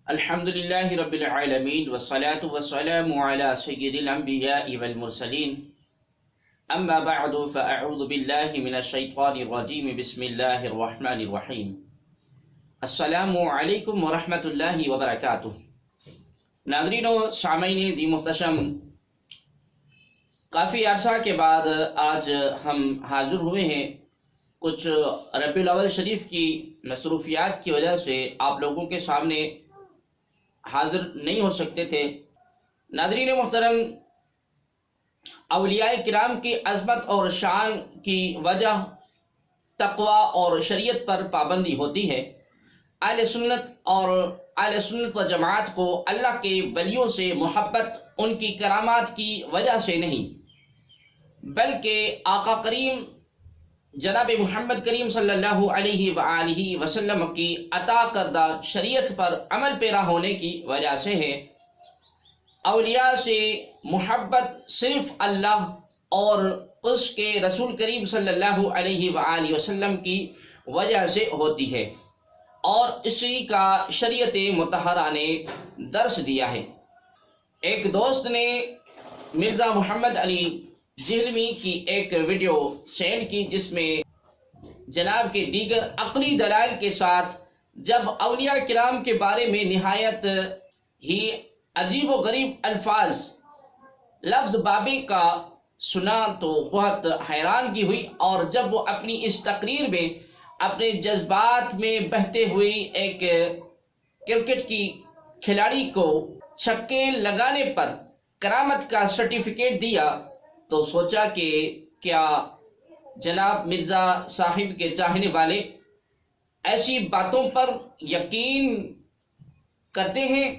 الحمد للہ رب العالمین والصلاة والسلام علی سید الانبیاء والمرسلین اما بعد فاعوذ باللہ من الشیطان الرجیم بسم اللہ الرحمن الرحیم السلام علیکم ورحمۃ اللہ وبرکاتہ۔ ناظرین و سامعین ذی محتشم، کافی عرصہ کے بعد آج ہم حاضر ہوئے ہیں۔ کچھ ربیع الاول شریف کی مصروفیات کی وجہ سے آپ لوگوں کے سامنے حاضر نہیں ہو سکتے تھے۔ ناظرین محترم، اولیاء کرام کی عظمت اور شان کی وجہ تقوی اور شریعت پر پابندی ہوتی ہے۔ اہل سنت و جماعت کو اللہ کے ولیوں سے محبت ان کی کرامات کی وجہ سے نہیں، بلکہ آقا کریم جناب محمد کریم صلی اللہ علیہ وآلہ وسلم کی عطا کردہ شریعت پر عمل پیرا ہونے کی وجہ سے ہے۔ اولیاء سے محبت صرف اللہ اور اس کے رسول کریم صلی اللہ علیہ وآلہ وسلم کی وجہ سے ہوتی ہے، اور اسی کا شریعت مطہرہ نے درس دیا ہے۔ ایک دوست نے مرزا محمد علی جہلمی کی ایک ویڈیو سینڈ کی، جس میں جناب کے دیگر عقلی دلائل کے ساتھ جب اولیاء کرام کے بارے میں نہایت ہی عجیب و غریب الفاظ لفظ بابے کا سنا تو بہت حیرانگی ہوئی، اور جب وہ اپنی اس تقریر میں اپنے جذبات میں بہتے ہوئے ایک کرکٹ کی کھلاڑی کو چھکے لگانے پر کرامت کا سرٹیفکیٹ دیا، تو سوچا کہ کیا جناب مرزا صاحب کے چاہنے والے ایسی باتوں پر یقین کرتے ہیں،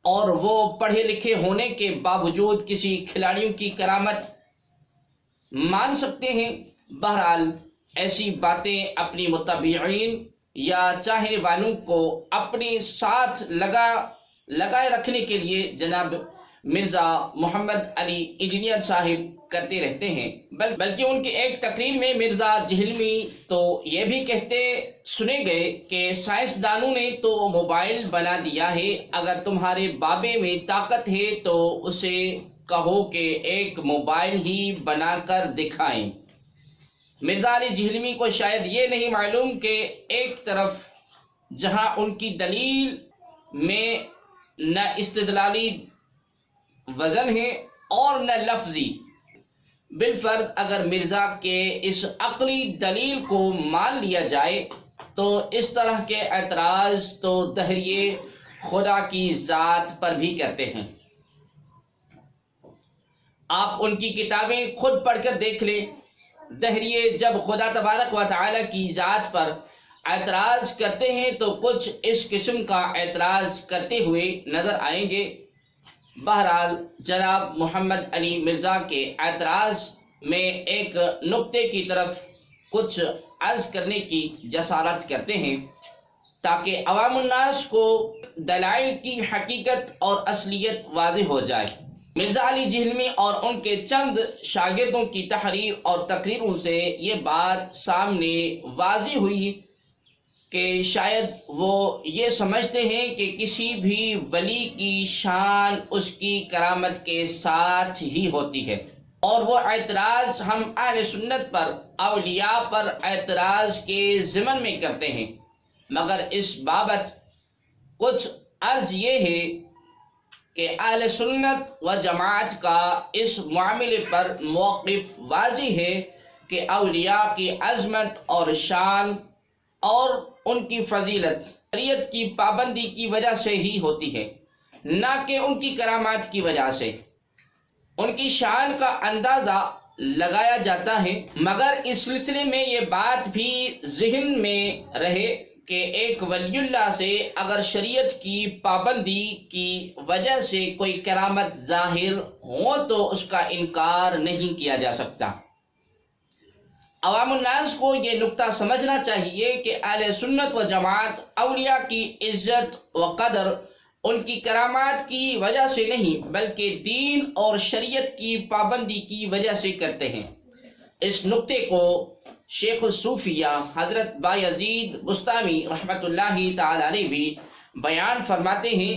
اور وہ پڑھے لکھے ہونے کے باوجود کسی کھلاڑیوں کی کرامت مان سکتے ہیں؟ بہرحال ایسی باتیں اپنی متابعین یا چاہنے والوں کو اپنے ساتھ لگائے رکھنے کے لیے جناب مرزا محمد علی انجینئر صاحب کرتے رہتے ہیں۔ بلکہ ان کی ایک تقریر میں مرزا جہلمی تو یہ بھی کہتے سنے گئے کہ سائنسدانوں نے تو موبائل بنا دیا ہے، اگر تمہارے بابے میں طاقت ہے تو اسے کہو کہ ایک موبائل ہی بنا کر دکھائیں۔ مرزا علی جہلمی کو شاید یہ نہیں معلوم کہ ایک طرف جہاں ان کی دلیل میں نہ استدلالی وزن ہے اور نہ لفظی، بالفرض اگر مرزا کے اس عقلی دلیل کو مان لیا جائے تو اس طرح کے اعتراض تو دہریے خدا کی ذات پر بھی کرتے ہیں۔ آپ ان کی کتابیں خود پڑھ کر دیکھ لیں۔ دہریے جب خدا تبارک و تعالی کی ذات پر اعتراض کرتے ہیں تو کچھ اس قسم کا اعتراض کرتے ہوئے نظر آئیں گے۔ بہرحال جناب محمد علی مرزا کے اعتراض میں ایک نقطے کی طرف کچھ عرض کرنے کی جسارت کرتے ہیں تاکہ عوام الناس کو دلائل کی حقیقت اور اصلیت واضح ہو جائے۔ مرزا علی جہلمی اور ان کے چند شاگردوں کی تحریر اور تقریروں سے یہ بات سامنے واضح ہوئی کہ شاید وہ یہ سمجھتے ہیں کہ کسی بھی ولی کی شان اس کی کرامت کے ساتھ ہی ہوتی ہے، اور وہ اعتراض ہم اہل سنت پر، اولیاء پر اعتراض کے ضمن میں کرتے ہیں۔ مگر اس بابت کچھ عرض یہ ہے کہ اہل سنت و جماعت کا اس معاملے پر موقف واضح ہے کہ اولیاء کی عظمت اور شان اور ان کی فضیلت شریعت کی پابندی کی وجہ سے ہی ہوتی ہے، نہ کہ ان کی کرامات کی وجہ سے۔ ان کی شان کا اندازہ لگایا جاتا ہے، مگر اس سلسلے میں یہ بات بھی ذہن میں رہے کہ ایک ولی اللہ سے اگر شریعت کی پابندی کی وجہ سے کوئی کرامت ظاہر ہو تو اس کا انکار نہیں کیا جا سکتا۔ عوام الناس کو یہ نقطہ سمجھنا چاہیے کہ اہل سنت و جماعت اولیاء کی عزت و قدر ان کی کرامات کی وجہ سے نہیں، بلکہ دین اور شریعت کی پابندی کی وجہ سے کرتے ہیں۔ اس نقطے کو شیخ الصوفیہ حضرت بایزید بستامی رحمۃ اللہ تعالی علیہ بھی بیان فرماتے ہیں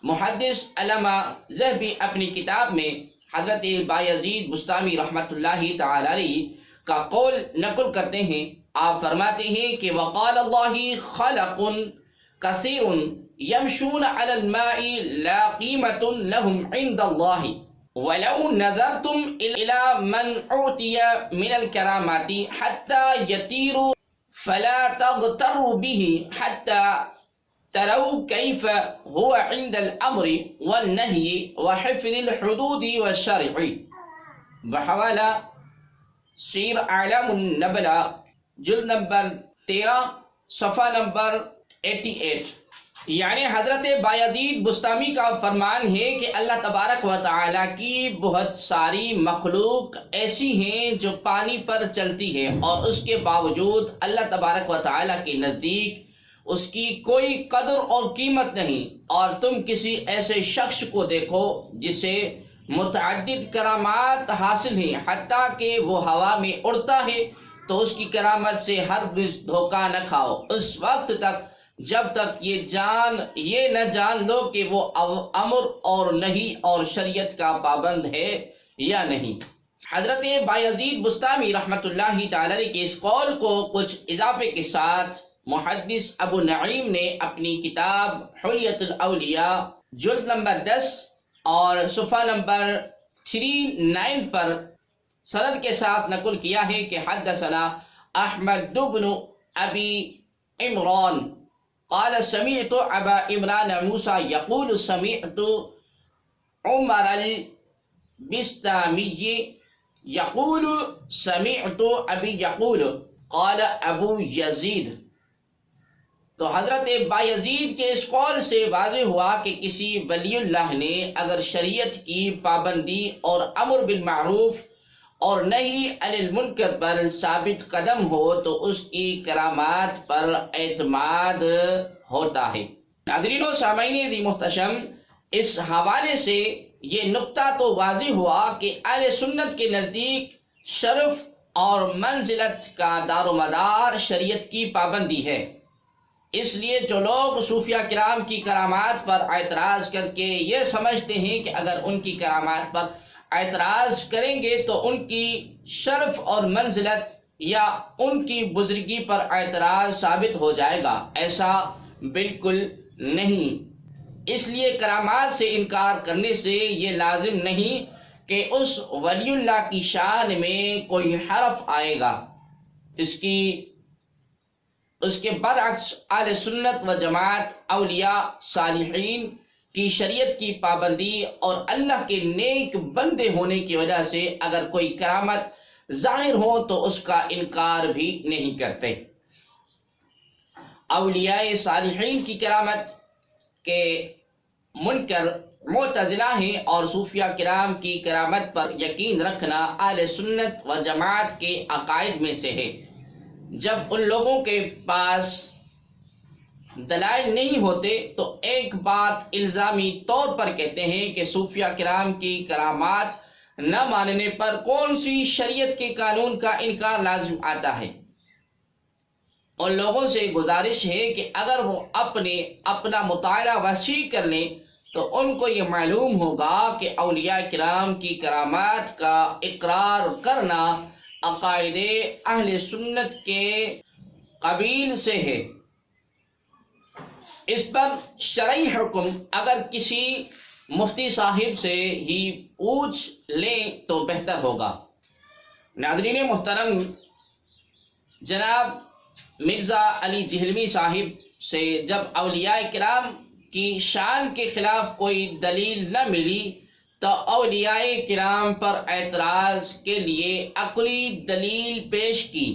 محدث علامہ ذہبی اپنی کتاب میں حضرت بایزید بستامی رحمۃ اللہ تعالی علیہ کا قول نقل کرتے ہیں. آپ فرماتے ہیں کہ وقال اللہ خلق کثیر یمشون علی الماء لا قیمت لهم عند اللہ ولو نظرتم الى من اعطی من الکرامات حتى يطيروا فلا تغتروا به حتى تروا كيف هو عند الامر والنهي وحفظ الحدود والشرع. بحوالہ سیر اعلام النبلہ جلد نمبر 13 صفحہ نمبر 88. یعنی حضرت بایزید بستامی کا فرمان ہے کہ اللہ تبارک و تعالیٰ کی بہت ساری مخلوق ایسی ہیں جو پانی پر چلتی ہے اور اس کے باوجود اللہ تبارک و تعالیٰ کے نزدیک اس کی کوئی قدر اور قیمت نہیں. اور تم کسی ایسے شخص کو دیکھو جسے متعدد کرامات حاصل ہیں، حتیٰ کہ وہ ہوا میں اڑتا ہے، تو اس کی کرامت سے ہرگز دھوکہ نہ کھاؤ اس وقت تک جب تک یہ نہ جان لو کہ وہ امر اور نہی اور شریعت کا پابند ہے یا نہیں. حضرت بایزید بستامی رحمۃ اللہ تعالی علیہ کے اس قول کو کچھ اضافے کے ساتھ محدث ابو نعیم نے اپنی کتاب حلیۃ الاولیاء جلد نمبر 10 اور صفحہ نمبر 39 پر سند کے ساتھ نقل کیا ہے کہ حدثنا احمد بن ابی عمران قال سمعت ابا عمران موسى يقول سمعت عمر البستامي يقول سمعت ابي يقول قال ابو يزيد. تو حضرت بایزید کے اس قول سے واضح ہوا کہ کسی ولی اللہ نے اگر شریعت کی پابندی اور امر بالمعروف اور نہی عن المنکر پر ثابت قدم ہو تو اس کی کرامات پر اعتماد ہوتا ہے. ناظرین و سامعین ذی محتشم، اس حوالے سے یہ نقطہ تو واضح ہوا کہ اہل سنت کے نزدیک شرف اور منزلت کا دار و مدار شریعت کی پابندی ہے. اس لیے جو لوگ صوفیہ کرام کی کرامات پر اعتراض کر کے یہ سمجھتے ہیں کہ اگر ان کی کرامات پر اعتراض کریں گے تو ان کی شرف اور منزلت یا ان کی بزرگی پر اعتراض ثابت ہو جائے گا، ایسا بالکل نہیں. اس لیے کرامات سے انکار کرنے سے یہ لازم نہیں کہ اس ولی اللہ کی شان میں کوئی حرف آئے گا. اس کے برعکس اہل سنت و جماعت اولیاء صالحین کی شریعت کی پابندی اور اللہ کے نیک بندے ہونے کی وجہ سے اگر کوئی کرامت ظاہر ہو تو اس کا انکار بھی نہیں کرتے. اولیاء صالحین کی کرامت کے منکر معتزلہ ہیں اور صوفیہ کرام کی کرامت پر یقین رکھنا اہل سنت و جماعت کے عقائد میں سے ہے. جب ان لوگوں کے پاس دلائل نہیں ہوتے تو ایک بات الزامی طور پر کہتے ہیں کہ صوفیہ کرام کی کرامات نہ ماننے پر کون سی شریعت کے قانون کا انکار لازم آتا ہے. ان لوگوں سے گزارش ہے کہ اگر وہ اپنا مطالعہ وسیع کر لیں تو ان کو یہ معلوم ہوگا کہ اولیاء کرام کی کرامات کا اقرار کرنا عقائد اہل سنت کے قبیل سے ہے. اس پر شرعی حکم اگر کسی مفتی صاحب سے ہی پوچھ لیں تو بہتر ہوگا. ناظرین محترم، جناب مرزا علی جہلمی صاحب سے جب اولیاء کرام کی شان کے خلاف کوئی دلیل نہ ملی تو اولیاء کرام پر اعتراض کے لیے عقلی دلیل پیش کی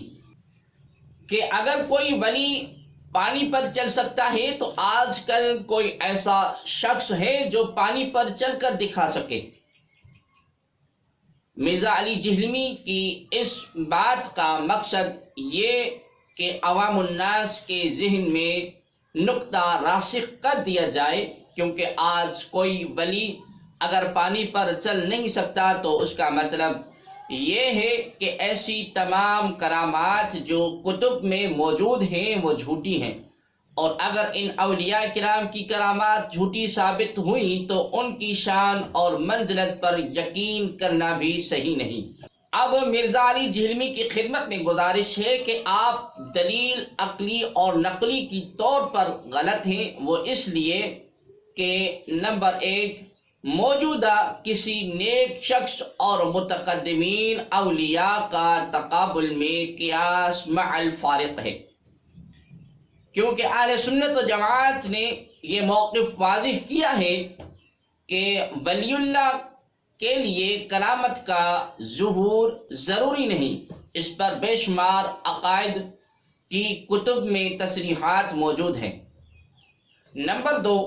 کہ اگر کوئی ولی پانی پر چل سکتا ہے تو آج کل کوئی ایسا شخص ہے جو پانی پر چل کر دکھا سکے. مرزا علی جہلمی کی اس بات کا مقصد یہ کہ عوام الناس کے ذہن میں نقطہ راسخ کر دیا جائے، کیونکہ آج کوئی ولی اگر پانی پر چل نہیں سکتا تو اس کا مطلب یہ ہے کہ ایسی تمام کرامات جو کتب میں موجود ہیں وہ جھوٹی ہیں اور اگر ان اولیاء کرام کی کرامات جھوٹی ثابت ہوئیں تو ان کی شان اور منزلت پر یقین کرنا بھی صحیح نہیں۔ اب مرزا علی جہلمی کی خدمت میں گزارش ہے کہ آپ دلیل عقلی اور نقلی کی طور پر غلط ہیں، وہ اس لیے کہ نمبر 1، موجودہ کسی نیک شخص اور متقدمین اولیاء کا تقابل میں قیاس مع الفارق ہے، کیونکہ اہل سنت و جماعت نے یہ موقف واضح کیا ہے کہ ولی اللہ کے لیے کرامت کا ظہور ضروری نہیں۔ اس پر بے شمار عقائد کی کتب میں تصریحات موجود ہیں۔ نمبر 2،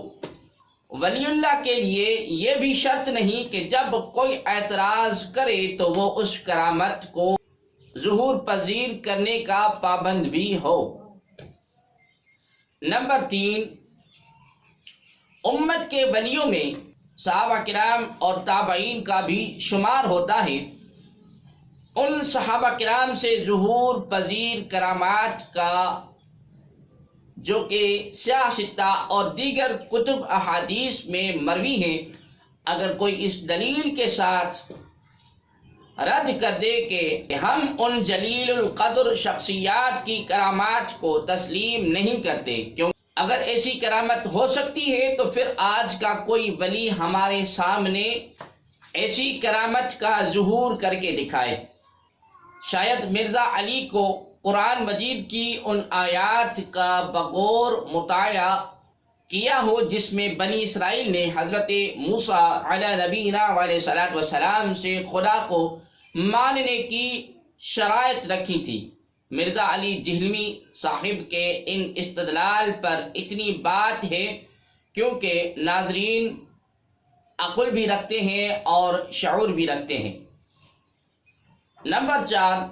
ولی اللہ کے لیے یہ بھی شرط نہیں کہ جب کوئی اعتراض کرے تو وہ اس کرامت کو ظہور پذیر کرنے کا پابند بھی ہو۔ نمبر 3، امت کے ولیوں میں صحابہ کرام اور تابعین کا بھی شمار ہوتا ہے۔ ان صحابہ کرام سے ظہور پذیر کرامات کا جو کہ سیاہ ستہ اور دیگر کتب احادیث میں مروی ہیں، اگر کوئی اس دلیل کے ساتھ رد کر دے کہ ہم ان جلیل القدر شخصیات کی کرامات کو تسلیم نہیں کرتے، کیوں اگر ایسی کرامت ہو سکتی ہے تو پھر آج کا کوئی ولی ہمارے سامنے ایسی کرامت کا ظہور کر کے دکھائے۔ شاید مرزا علی کو قرآن مجید کی ان آیات کا بغور مطالعہ کیا ہو جس میں بنی اسرائیل نے حضرت موسیٰ علی نبینا علیہ الصلوۃ والسلام سے خدا کو ماننے کی شرائط رکھی تھی۔ مرزا علی جہلمی صاحب کے ان استدلال پر اتنی بات ہے کیونکہ ناظرین عقل بھی رکھتے ہیں اور شعور بھی رکھتے ہیں۔ نمبر 4،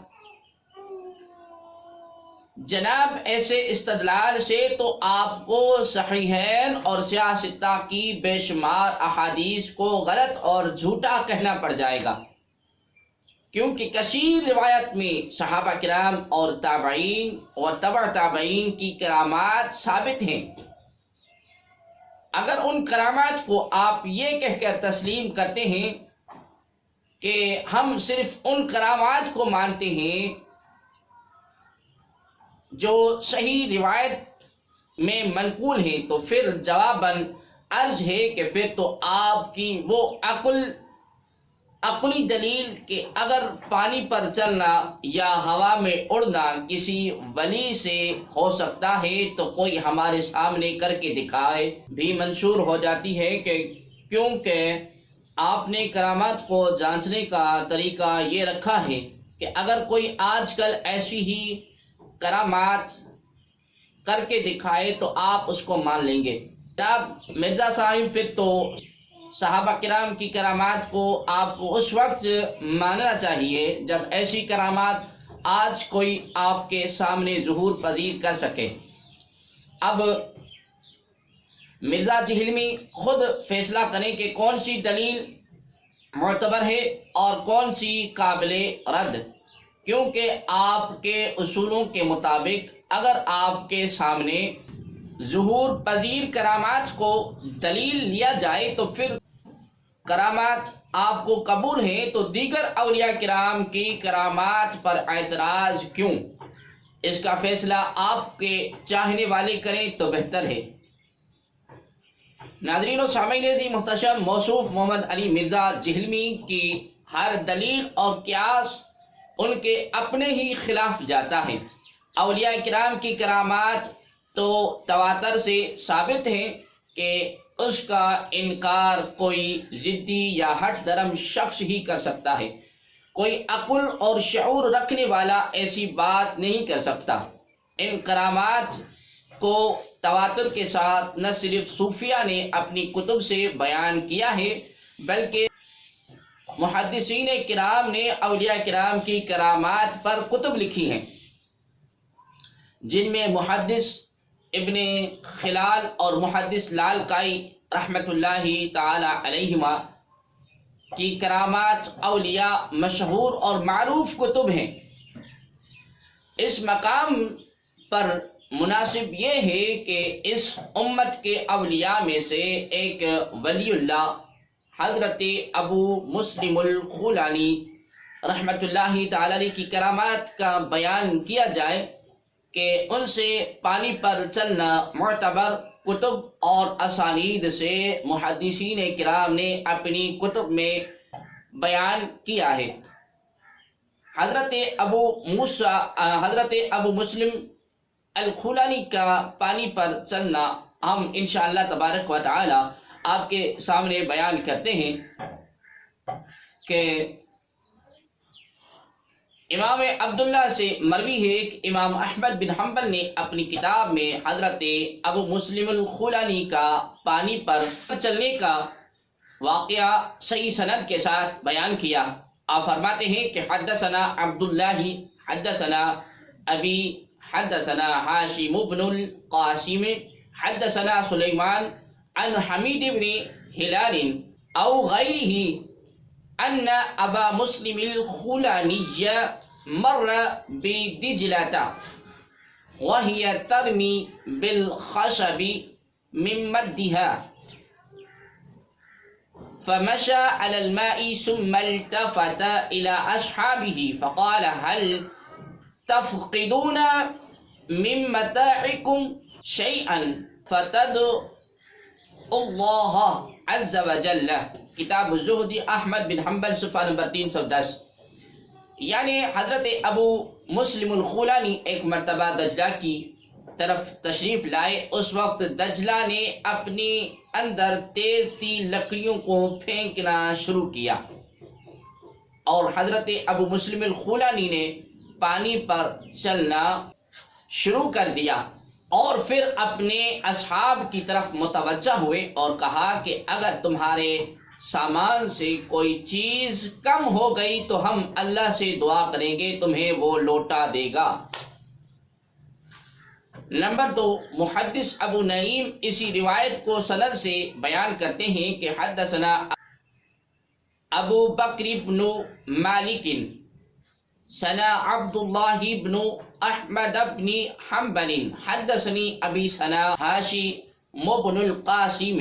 جناب ایسے استدلال سے تو آپ کو صحیحین اور سیاہ ستہ کی بے شمار احادیث کو غلط اور جھوٹا کہنا پڑ جائے گا، کیونکہ کثیر روایت میں صحابہ کرام اور تابعین اور تبع تابعین کی کرامات ثابت ہیں۔ اگر ان کرامات کو آپ یہ کہہ کر تسلیم کرتے ہیں کہ ہم صرف ان کرامات کو مانتے ہیں جو صحیح روایت میں منقول ہیں، تو پھر جواباً عرض ہے کہ پھر تو آپ کی وہ عقلی دلیل کہ اگر پانی پر چلنا یا ہوا میں اڑنا کسی ولی سے ہو سکتا ہے تو کوئی ہمارے سامنے کر کے دکھائے بھی منشور ہو جاتی ہے، کہ کیونکہ آپ نے کرامات کو جانچنے کا طریقہ یہ رکھا ہے کہ اگر کوئی آج کل ایسی ہی کرامات کر کے دکھائے تو آپ اس کو مان لیں گے۔ جناب مرزا صاحب، پھر تو صحابہ کرام کی کرامات کو آپ کو اس وقت ماننا چاہیے جب ایسی کرامات آج کوئی آپ کے سامنے ظہور پذیر کر سکے۔ اب مرزا جہلمی خود فیصلہ کریں کہ کون سی دلیل معتبر ہے اور کون سی قابل رد، کیونکہ آپ کے اصولوں کے مطابق اگر آپ کے سامنے ظہور پذیر کرامات کو دلیل لیا جائے تو پھر کرامات آپ کو قبول ہیں تو دیگر اولیاء کرام کی کرامات پر اعتراض کیوں؟ اس کا فیصلہ آپ کے چاہنے والے کریں تو بہتر ہے۔ ناظرین و سامعین عزیز محتشم، موصوف محمد علی مرزا جہلمی کی ہر دلیل اور قیاس ان کے اپنے ہی خلاف جاتا ہے۔ اولیاء کرام کی کرامات تو تواتر سے ثابت ہیں کہ اس کا انکار کوئی ضدی یا ہٹ درم شخص ہی کر سکتا ہے، کوئی عقل اور شعور رکھنے والا ایسی بات نہیں کر سکتا۔ ان کرامات کو تواتر کے ساتھ نہ صرف صوفیہ نے اپنی کتب سے بیان کیا ہے بلکہ محدثین کرام نے اولیاء کرام کی کرامات پر کتب لکھی ہیں، جن میں محدث ابن خلال اور محدث لالکائی رحمت اللہ تعالی علیہما کی کرامات اولیاء مشہور اور معروف کتب ہیں۔ اس مقام پر مناسب یہ ہے کہ اس امت کے اولیاء میں سے ایک ولی اللہ حضرت ابو مسلم الخولانی رحمۃ اللہ تعالی علیہ کی کرامات کا بیان کیا جائے کہ ان سے پانی پر چلنا معتبر کتب اور اسانید سے محدثین کرام نے اپنی کتب میں بیان کیا ہے۔ حضرت ابو مسلم الخولانی کا پانی پر چلنا ہم انشاءاللہ تبارک و تعالی آپ کے سامنے بیان کرتے ہیں کہ امام عبداللہ سے مروی ہے کہ امام احمد بن حنبل نے اپنی کتاب میں حضرت ابو مسلم الخولانی کا پانی پر چلنے کا واقعہ صحیح سند کے ساتھ بیان کیا۔ آپ فرماتے ہیں کہ حدثنا عبداللہ حدثنا ابی حدثنا ہاشم بن القاسم حدثنا سلیمان عن حمید بن ہلال او غیرہ ان ابا مسلم الخولانی مر بدجلة وهي ترمي بالخشب من مدها فمشى على الماء ثم التفت إلى أصحابه فقال هل تفقدون من متاعكم شيئا فتدعوا الله عز وجل۔ کتاب الزہد احمد بن حنبل صفحہ نمبر 310۔ یعنی حضرت ابو مسلم الخولانی ایک مرتبہ دجلہ کی طرف تشریف لائے، اس وقت دجلہ نے اپنی اندر تیرتی لکڑیوں کو پھینکنا شروع کیا اور حضرت ابو مسلم الخولانی نے پانی پر چلنا شروع کر دیا اور پھر اپنے اصحاب کی طرف متوجہ ہوئے اور کہا کہ اگر تمہارے سامان سے کوئی چیز کم ہو گئی تو ہم اللہ سے دعا کریں گے، تمہیں وہ لوٹا دے گا۔ نمبر 2، محدث ابو نعیم اسی روایت کو سند سے بیان کرتے ہیں کہ حدثنا ابو بکر بن مالک سنا عبداللہ بن احمد بن حنبل حدثنی ابی سنا ہاشم بن القاسم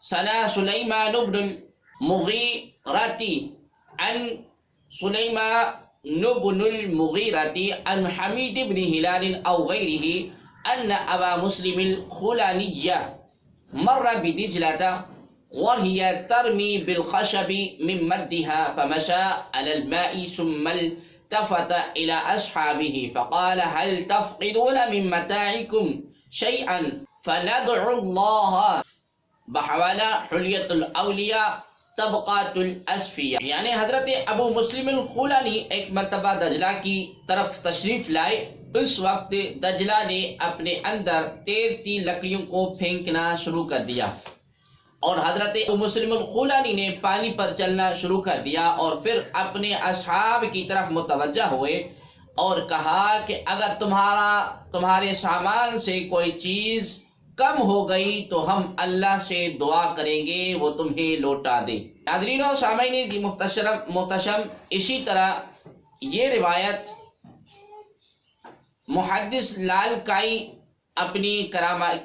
سنا سلیمان بن المغیرۃ عن سلیمان بن المغیرۃ عن حمید بن ہلال او غیرہ ان ابا مسلم الخولانی مر بدجلة وهي ترمي بالخشب من مدها فمشى على الماء ثم التفت إلى أصحابه فقال هل تفقدون من متاعكم شيئا فندعو الله بحوالہ حلیت الاولیاء طبقات الاسفیاء۔ یعنی حضرت ابو مسلم الخولانی ایک مرتبہ دجلہ کی طرف تشریف لائے، اس وقت دجلہ نے اپنے اندر تیرتی لکڑیوں کو پھینکنا شروع کر دیا اور حضرت ابو مسلم الخولانی نے پانی پر چلنا شروع کر دیا اور پھر اپنے اصحاب کی طرف متوجہ ہوئے اور کہا کہ اگر تمہارے سامان سے کوئی چیز کم ہو گئی تو ہم اللہ سے دعا کریں گے وہ تمہیں لوٹا دے۔ ناظرین و سامعین کی محتشم اسی طرح یہ روایت محدث لالکائی اپنی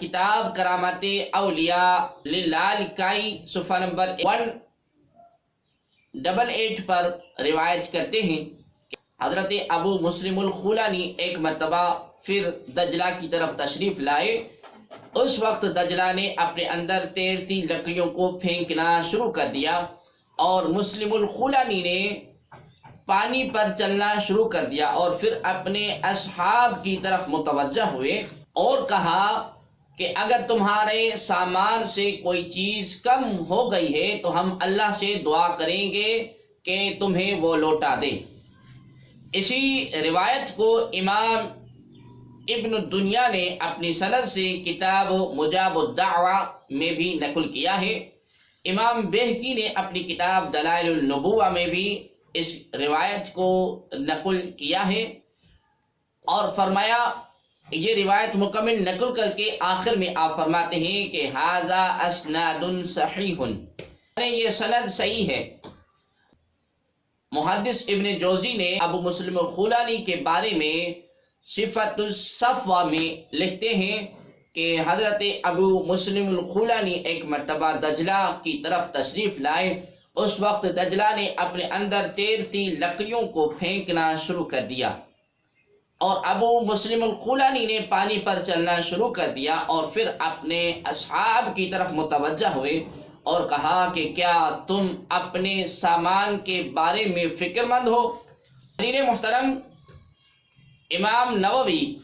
کتاب کرامات اولیاء للالکائی صفحہ نمبر 188 پر روایت کرتے ہیں کہ حضرت ابو مسلم الخولانی ایک مرتبہ پھر دجلہ کی طرف تشریف لائے، اس وقت دجلہ نے اپنے اندر تیرتی لکڑیوں کو پھینکنا شروع کر دیا اور مسلم الخولانی نے پانی پر چلنا شروع کر دیا اور پھر اپنے اصحاب کی طرف متوجہ ہوئے اور کہا کہ اگر تمہارے سامان سے کوئی چیز کم ہو گئی ہے تو ہم اللہ سے دعا کریں گے کہ تمہیں وہ لوٹا دے۔ اسی روایت کو امام ابن الدنیا نے اپنی سند سے کتاب مجاب الدعوہ میں بھی نقل کیا ہے۔ امام بہقی نے اپنی کتاب دلائل النبوہ میں بھی اس روایت کو نقل کیا ہے اور فرمایا، یہ روایت مکمل نقل کر کے آخر میں آپ فرماتے ہیں کہ ھذا اسناد صحیح، یہ سند صحیح ہے۔ محدث ابن جوزی نے ابو مسلم الخولانی کے بارے میں صفت الصفوہ میں لکھتے ہیں کہ حضرت ابو مسلم الخولانی ایک مرتبہ دجلہ کی طرف تشریف لائے۔ اس وقت دجلہ نے اپنے اندر تیرتی لکڑیوں کو پھینکنا شروع کر دیا اور ابو مسلم الخولانی نے پانی پر چلنا شروع کر دیا اور پھر اپنے اصحاب کی طرف متوجہ ہوئے اور کہا کہ کیا تم اپنے سامان کے بارے میں فکر مند ہو؟ حضرین محترم، امام نووی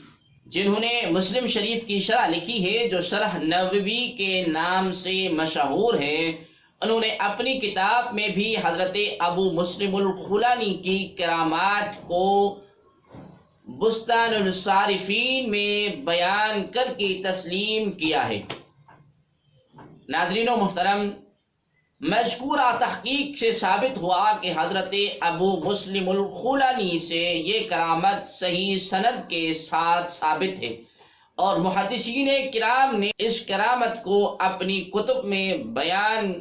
جنہوں نے مسلم شریف کی شرح لکھی ہے، جو شرح نووی کے نام سے مشہور ہے، انہوں نے اپنی کتاب میں بھی حضرت ابو مسلم الخولانی کی کرامات کو بستان الصارفین میں بیان کر کے تسلیم کیا ہے۔ ناظرین و محترم، مذکورہ تحقیق سے ثابت ہوا کہ حضرت ابو مسلم الخولانی سے یہ کرامت صحیح سند کے ساتھ ثابت ہے، اور محدثین کرام نے اس کرامت کو اپنی کتب میں بیان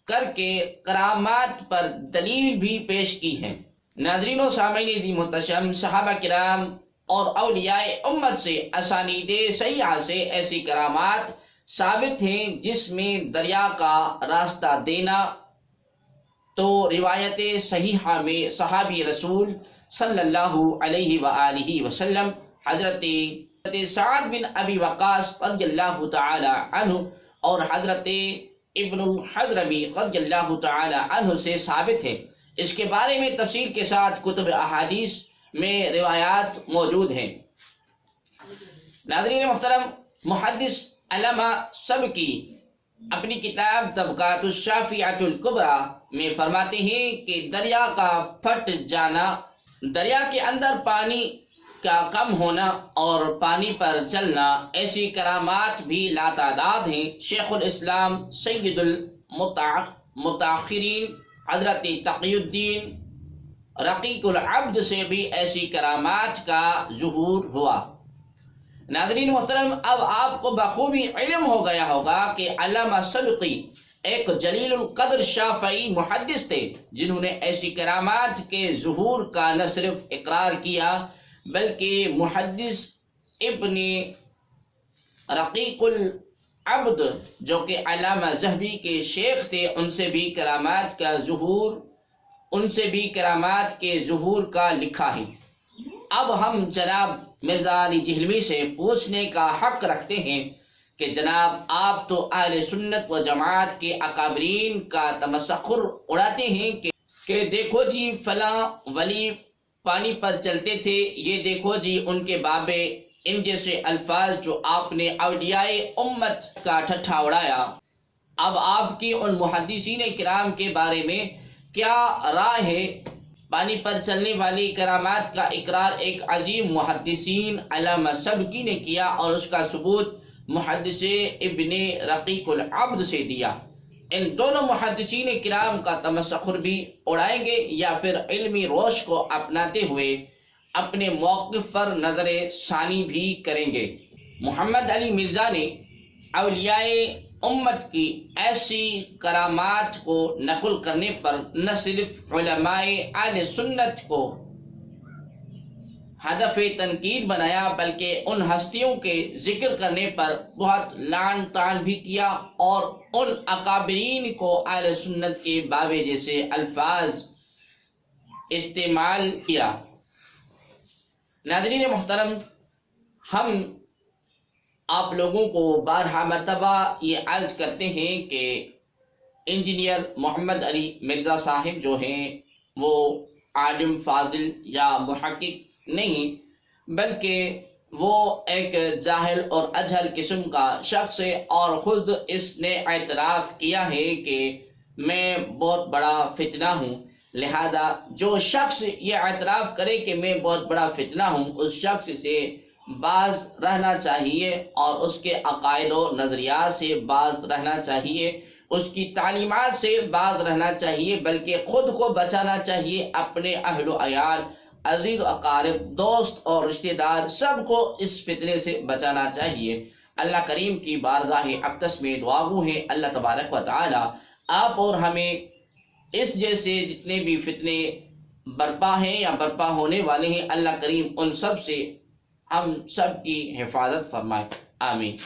کر کے کرامات پر دلیل بھی پیش کی ہے۔ ناظرین و سامعین دی محتشم، صحابہ کرام اور اولیاء امت سے اسانید صحیحہ سے ایسی کرامات ثابت ہیں جس میں دریا کا راستہ دینا، تو روایت صحیحہ میں صحابی رسول صلی اللہ علیہ وآلہ وسلم حضرت سعد بن ابی وقاص رضی اللہ تعالی عنہ اور حضرت ابن الحضرمی رضی اللہ تعالی عنہ سے ثابت ہے۔ اس کے بارے میں تفصیل کے ساتھ کتب احادیث میں روایات موجود ہیں۔ ناظرین محترم، محدث علامہ سبکی اپنی کتاب طبقات الشافعیۃ الکبریٰ میں فرماتے ہیں کہ دریا کا پھٹ جانا، دریا کے اندر پانی کا کم ہونا اور پانی پر چلنا، ایسی کرامات بھی لاتعداد ہیں۔ شیخ الاسلام سید المتاخرین حضرت تقی الدین رقیق العبد سے بھی ایسی کرامات کا ظہور ہوا۔ ناظرین محترم، اب آپ کو بخوبی علم ہو گیا ہوگا کہ علامہ سبکی ایک جلیل القدر شافعی محدث تھے، جنہوں نے ایسی کرامات کے ظہور کا نہ صرف اقرار کیا بلکہ محدث ابن رقیق العبد جو کہ علامہ ذہبی کے شیخ تھے، ان سے بھی کرامات کے ظہور کا لکھا ہے۔ اب ہم جناب مرزا علی جہلمی سے پوچھنے کا حق رکھتے ہیں کہ جناب آپ تو اہل سنت و جماعت کے اکابرین کا تمسخر اڑاتے ہیں کہ دیکھو جی فلاں ولی پانی پر چلتے تھے، یہ دیکھو جی ان کے بابے، ان جیسے الفاظ جو آپ نے اولیاء امت کا ٹھٹھا اڑایا۔ اب آپ کی ان محدثین کرام کے بارے میں کیا رائے ہے؟ پانی پر چلنے والی کرامات کا اقرار ایک عظیم محدثین علامہ سبکی نے کیا اور اس کا ثبوت محدث ابن رقیق العبد سے دیا۔ ان دونوں محدثین کرام کا تمسخر بھی اڑائیں گے یا پھر علمی روش کو اپناتے ہوئے اپنے موقف پر نظر ثانی بھی کریں گے؟ محمد علی مرزا نے اولیاء امت کی ایسی کرامات کو نقل کرنے پر نہ صرف علماء اہل سنت کو ہدف تنقید بنایا بلکہ ان ہستیوں کے ذکر کرنے پر بہت لعن طعن بھی کیا اور ان اکابرین کو اہل سنت کے بابے جیسے الفاظ استعمال کیا۔ ناظرین محترم، ہم آپ لوگوں کو بارہا مرتبہ یہ عرض کرتے ہیں کہ انجینئر محمد علی مرزا صاحب جو ہیں وہ عالم فاضل یا محقق نہیں بلکہ وہ ایک جاہل اور اجہل قسم کا شخص ہے، اور خود اس نے اعتراف کیا ہے کہ میں بہت بڑا فتنہ ہوں۔ لہذا جو شخص یہ اعتراف کرے کہ میں بہت بڑا فتنہ ہوں، اس شخص سے باز رہنا چاہیے اور اس کے عقائد و نظریات سے باز رہنا چاہیے، اس کی تعلیمات سے باز رہنا چاہیے، بلکہ خود کو بچانا چاہیے، اپنے اہل و عیال، عزیز و اقارب، دوست اور رشتہ دار سب کو اس فتنے سے بچانا چاہیے۔ اللہ کریم کی بارگاہ اقدس میں دعا گو ہے اللہ تبارک و تعالی آپ اور ہمیں اس جیسے جتنے بھی فتنے برپا ہیں یا برپا ہونے والے ہیں، اللہ کریم ان سب سے ہم سب کی حفاظت فرمائے. آمین.